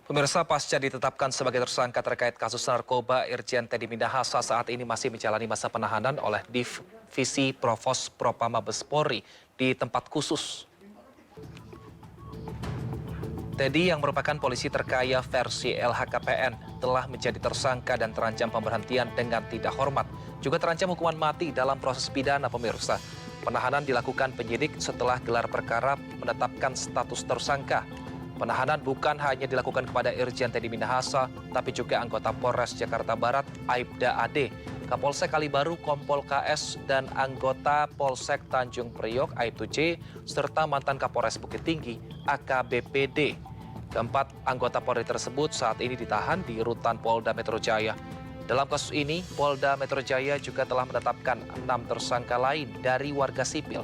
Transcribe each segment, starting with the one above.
Pemirsa, pasca ditetapkan sebagai tersangka terkait kasus narkoba, Irjen Teddy Minahasa saat ini masih menjalani masa penahanan oleh Divisi Provos Propam Mabes Polri di tempat khusus. Teddy yang merupakan polisi terkaya versi LHKPN telah menjadi tersangka dan terancam pemberhentian dengan tidak hormat. Juga terancam hukuman mati dalam proses pidana, pemirsa. Penahanan dilakukan penyidik setelah gelar perkara menetapkan status tersangka. Penahanan bukan hanya dilakukan kepada Irjen Teddy Minahasa, tapi juga anggota Polres Jakarta Barat, Aibda Ade, Kapolsek Kalibaru, Kompol KS, dan anggota Polsek Tanjung Priok, Aibtu J, serta mantan Kapolres Bukit Tinggi, AKBPD. Keempat anggota Polri tersebut saat ini ditahan di Rutan Polda Metro Jaya. Dalam kasus ini, Polda Metro Jaya juga telah menetapkan 6 tersangka lain dari warga sipil.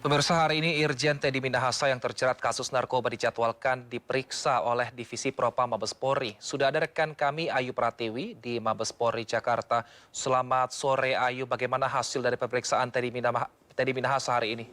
Pemirsa, hari ini Irjen Teddy Minahasa yang terjerat kasus narkoba dijadwalkan diperiksa oleh Divisi Propam Mabes Polri. Sudah ada rekan kami Ayu Pratiwi di Mabes Polri Jakarta. Selamat sore Ayu, bagaimana hasil dari pemeriksaan Teddy Minahasa hari ini?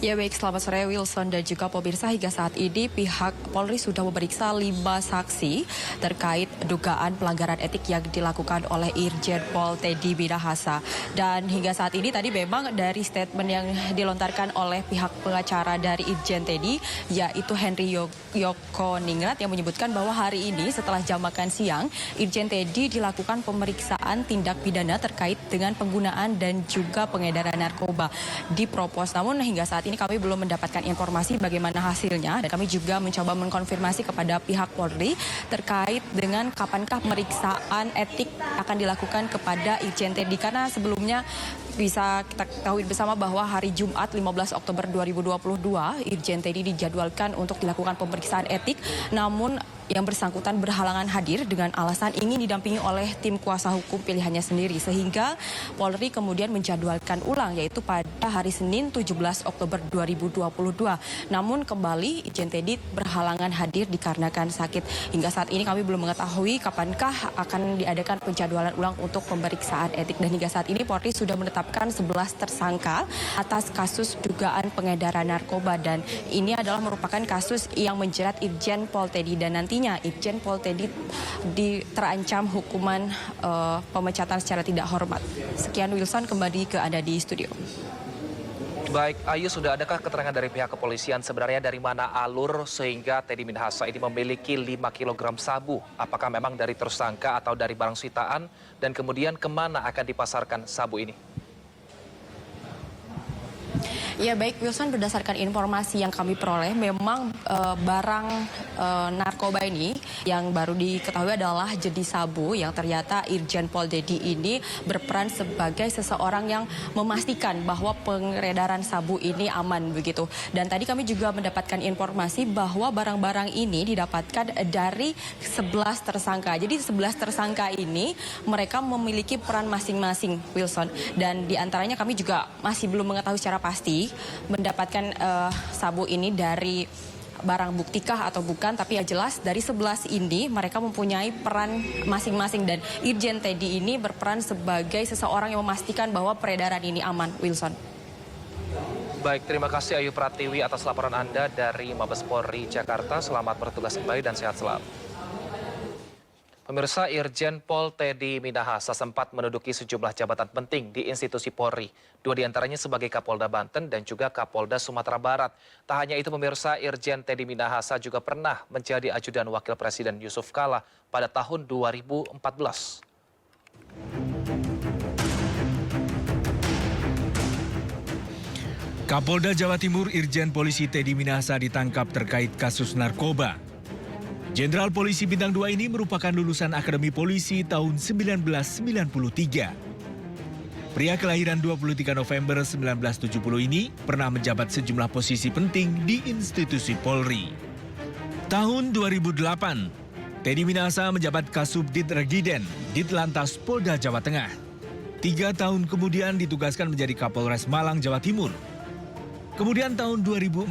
Ya baik, selamat sore Wilson dan juga pemirsa. Hingga saat ini pihak Polri sudah memeriksa 5 saksi terkait dugaan pelanggaran etik yang dilakukan oleh Irjen Pol Teddy Minahasa. Dan hingga saat ini tadi memang dari statement yang dilontarkan oleh pihak pengacara dari Irjen Teddy, yaitu Henry Yoko Ningrat, yang menyebutkan bahwa hari ini setelah jam makan siang, Irjen Teddy dilakukan pemeriksaan tindak pidana terkait dengan penggunaan dan juga pengedaran narkoba di Propos. Namun hingga saat ini kami belum mendapatkan informasi bagaimana hasilnya, dan kami juga mencoba mengkonfirmasi kepada pihak Polri terkait dengan kapankah pemeriksaan etik akan dilakukan kepada Irjen Teddy, karena sebelumnya bisa kita ketahui bersama bahwa hari Jumat 15 Oktober 2022 Irjen Teddy dijadwalkan untuk dilakukan pemeriksaan etik, namun yang bersangkutan berhalangan hadir dengan alasan ingin didampingi oleh tim kuasa hukum pilihannya sendiri, sehingga Polri kemudian menjadwalkan ulang yaitu pada hari Senin 17 Oktober 2022. Namun kembali Irjen Teddy berhalangan hadir dikarenakan sakit. Hingga saat ini kami belum mengetahui kapankah akan diadakan penjadwalan ulang untuk pemeriksaan etik, dan hingga saat ini Polri sudah menetapkan 11 tersangka atas kasus dugaan pengedaran narkoba, dan ini adalah merupakan kasus yang menjerat Irjen Pol Teddy, dan nantinya Irjen Pol Teddy terancam hukuman pemecatan secara tidak hormat. Sekian Wilson, kembali ke Anda di studio. Baik, Ayu, sudah adakah keterangan dari pihak kepolisian sebenarnya dari mana alur sehingga Teddy Minahasa ini memiliki 5 kg sabu? Apakah memang dari tersangka atau dari barang sitaan? Dan kemudian kemana akan dipasarkan sabu ini? Ya baik Wilson, berdasarkan informasi yang kami peroleh, memang barang narkoba ini yang baru diketahui adalah jenis sabu, yang ternyata Irjen Pol Teddy ini berperan sebagai seseorang yang memastikan bahwa pengedaran sabu ini aman begitu. Dan tadi kami juga mendapatkan informasi bahwa barang-barang ini didapatkan dari 11 tersangka. Jadi 11 tersangka ini mereka memiliki peran masing-masing, Wilson. Dan diantaranya kami juga masih belum mengetahui secara pasti mendapatkan sabu ini dari barang buktikah atau bukan, tapi yang jelas dari 11 ini mereka mempunyai peran masing-masing, dan Irjen Teddy ini berperan sebagai seseorang yang memastikan bahwa peredaran ini aman, Wilson. Baik, terima kasih Ayu Pratiwi atas laporan Anda dari Mabes Polri Jakarta. Selamat bertugas kembali dan sehat selalu. Pemirsa, Irjen Pol Teddy Minahasa sempat menduduki sejumlah jabatan penting di institusi Polri. 2 diantaranya sebagai Kapolda Banten dan juga Kapolda Sumatera Barat. Tak hanya itu, pemirsa, Irjen Teddy Minahasa juga pernah menjadi ajudan Wakil Presiden Yusuf Kala pada tahun 2014. Kapolda Jawa Timur Irjen Polisi Teddy Minahasa ditangkap terkait kasus narkoba. Jenderal Polisi Bintang 2 ini merupakan lulusan Akademi Polisi tahun 1993. Pria kelahiran 23 November 1970 ini pernah menjabat sejumlah posisi penting di institusi Polri. Tahun 2008, Teddy Minahasa menjabat Kasubdit Regiden, Ditlantas Polda Jawa Tengah. 3 tahun kemudian ditugaskan menjadi Kapolres Malang, Jawa Timur. Kemudian tahun 2014,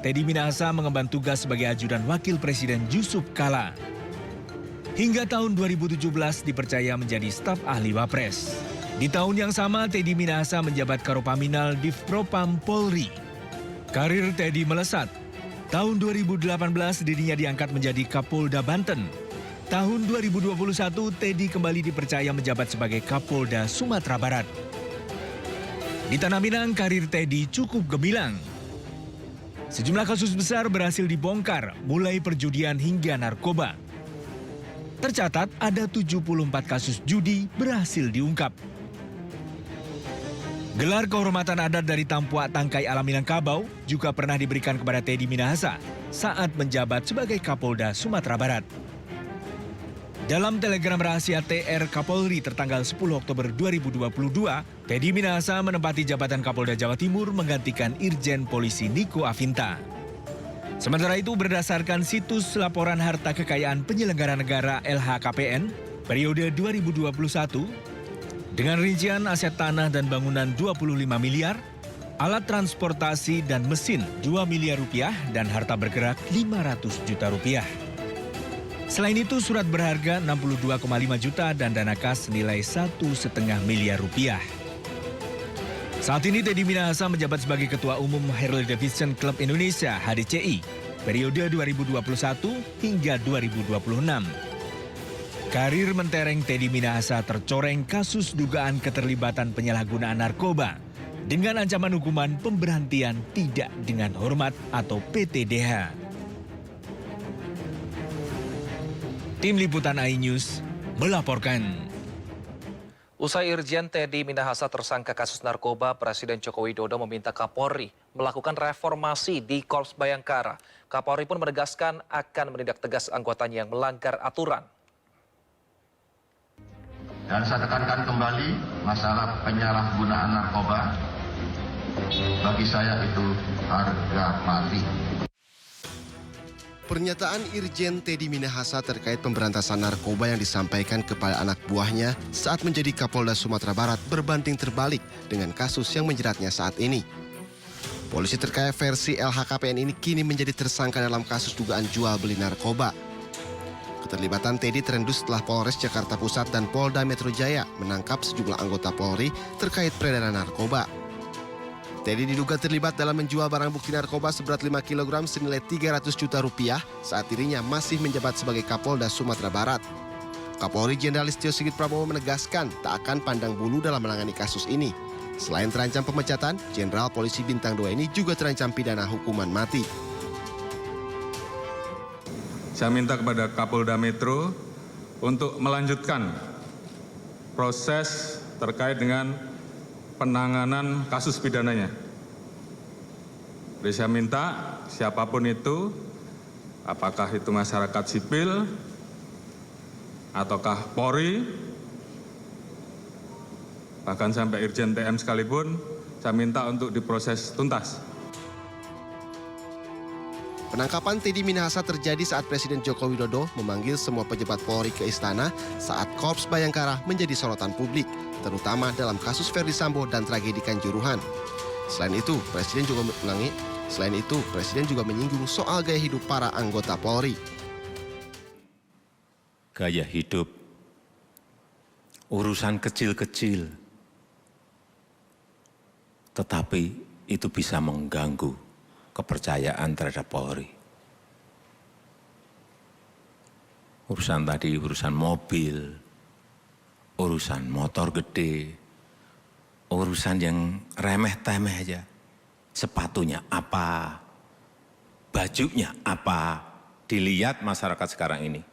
Teddy Minahasa mengemban tugas sebagai ajudan Wakil Presiden Yusuf Kala. Hingga tahun 2017 dipercaya menjadi staf ahli Wapres. Di tahun yang sama, Teddy Minahasa menjabat Karopaminal Divpropam Polri. Karir Teddy melesat. Tahun 2018 dirinya diangkat menjadi Kapolda Banten. Tahun 2021, Teddy kembali dipercaya menjabat sebagai Kapolda Sumatera Barat. Di Tanah Minang, karir Teddy cukup gemilang. Sejumlah kasus besar berhasil dibongkar, mulai perjudian hingga narkoba. Tercatat ada 74 kasus judi berhasil diungkap. Gelar kehormatan adat dari Tampuak Tangkai Alam Minangkabau juga pernah diberikan kepada Teddy Minahasa saat menjabat sebagai Kapolda Sumatera Barat. Dalam telegram rahasia TR Kapolri tertanggal 10 Oktober 2022, Teddy Minahasa menempati jabatan Kapolda Jawa Timur menggantikan Irjen Polisi Niko Afinta. Sementara itu berdasarkan situs laporan harta kekayaan penyelenggara negara LHKPN periode 2021, dengan rincian aset tanah dan bangunan 25 miliar, alat transportasi dan mesin 2 miliar rupiah, dan harta bergerak 500 juta rupiah. Selain itu surat berharga 62,5 juta dan dana kas senilai 1,5 miliar rupiah. Saat ini Teddy Minahasa menjabat sebagai Ketua Umum Harley Davidson Club Indonesia HDCI periode 2021 hingga 2026. Karir mentereng Teddy Minahasa tercoreng kasus dugaan keterlibatan penyalahgunaan narkoba dengan ancaman hukuman pemberhentian tidak dengan hormat atau PTDH. Tim Liputan iNews melaporkan. Usai Irjen Teddy Minahasa tersangka kasus narkoba, Presiden Joko Widodo meminta Kapolri melakukan reformasi di Korps Bayangkara. Kapolri pun menegaskan akan menindak tegas anggotanya yang melanggar aturan. Dan saya tekankan kembali masalah penyalahgunaan narkoba, bagi saya itu harga mati. Pernyataan Irjen Teddy Minahasa terkait pemberantasan narkoba yang disampaikan kepada anak buahnya saat menjadi Kapolda Sumatera Barat berbanding terbalik dengan kasus yang menjeratnya saat ini. Polisi terkaya versi LHKPN ini kini menjadi tersangka dalam kasus dugaan jual beli narkoba. Keterlibatan Teddy terendus setelah Polres Jakarta Pusat dan Polda Metro Jaya menangkap sejumlah anggota Polri terkait peredaran narkoba. Teddy diduga terlibat dalam menjual barang bukti narkoba seberat 5 kg senilai 300 juta rupiah saat dirinya masih menjabat sebagai Kapolda Sumatera Barat. Kapolri Jenderal Listio Sigit Prabowo menegaskan tak akan pandang bulu dalam menangani kasus ini. Selain terancam pemecatan, Jenderal Polisi Bintang 2 ini juga terancam pidana hukuman mati. Saya minta kepada Kapolda Metro untuk melanjutkan proses terkait dengan penanganan kasus pidananya. Jadi saya minta siapapun itu, apakah itu masyarakat sipil, ataukah Polri, bahkan sampai Irjen TM sekalipun, saya minta untuk diproses tuntas. Penangkapan Teddy Minahasa terjadi saat Presiden Joko Widodo memanggil semua pejabat Polri ke istana saat Korps Bayangkara menjadi sorotan publik, terutama dalam kasus Verdi Sambo dan tragedi Kanjuruhan. Selain itu, Presiden juga menyinggung soal gaya hidup para anggota Polri. Gaya hidup, urusan kecil-kecil, tetapi itu bisa mengganggu kepercayaan terhadap Polri. Urusan mobil, urusan motor gede, urusan yang remeh-temeh aja. Sepatunya apa, bajunya apa, dilihat masyarakat sekarang ini.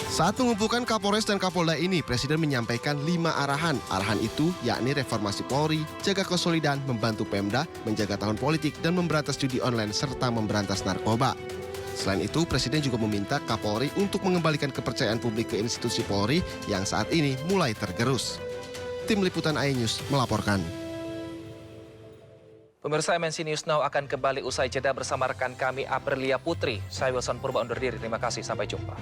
Saat mengumpulkan Kapolres dan Kapolda ini, Presiden menyampaikan 5 arahan. Arahan itu yakni reformasi Polri, jaga kesolidan, membantu Pemda, menjaga tahun politik, dan memberantas judi online, serta memberantas narkoba. Selain itu, Presiden juga meminta Kapolri untuk mengembalikan kepercayaan publik ke institusi Polri yang saat ini mulai tergerus. Tim Liputan iNews melaporkan. Pemirsa MNC News Now akan kembali usai jeda bersama rekan kami Aprilia Putri. Saya Wilson Purba undur diri. Terima kasih. Sampai jumpa.